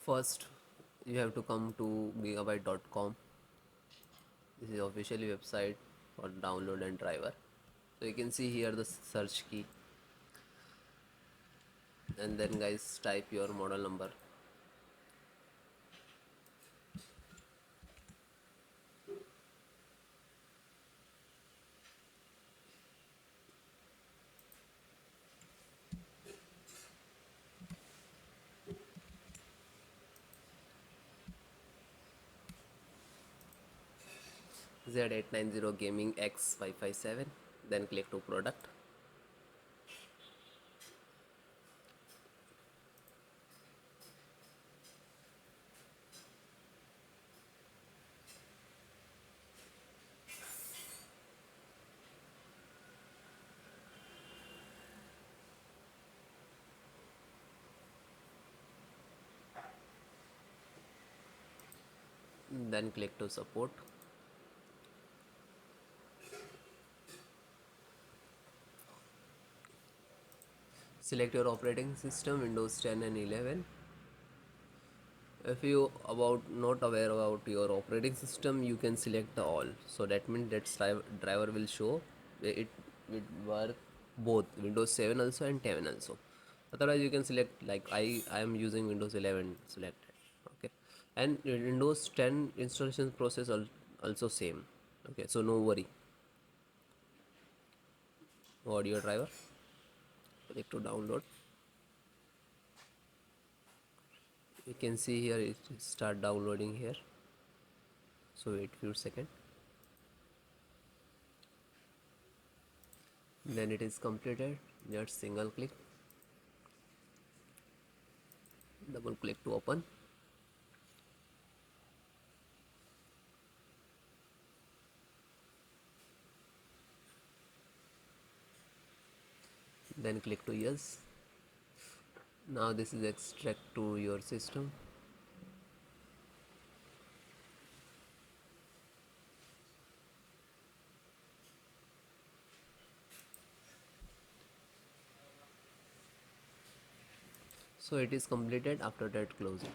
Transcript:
First, you have to come to gigabyte.com. This is officially website for download and driver. So you can see here the search key, and then guys type your model number. Z890 Gaming X 557. Then click to product. Then click to support. Select your operating system, Windows 10 and 11. If you about not aware about your operating system, you can select all. So that means that driver will show. It will work both Windows 7 also and 10 also. Otherwise you can select, like I am using Windows 11 selected. Okay, and Windows 10 installation process also same. Okay, so no worry. Audio driver, click to download. You can see here it start downloading here, so wait few seconds. Then it is completed. Just single click, double click to open. Then click to yes. Now this is extract to your system. So it is completed. After that close it.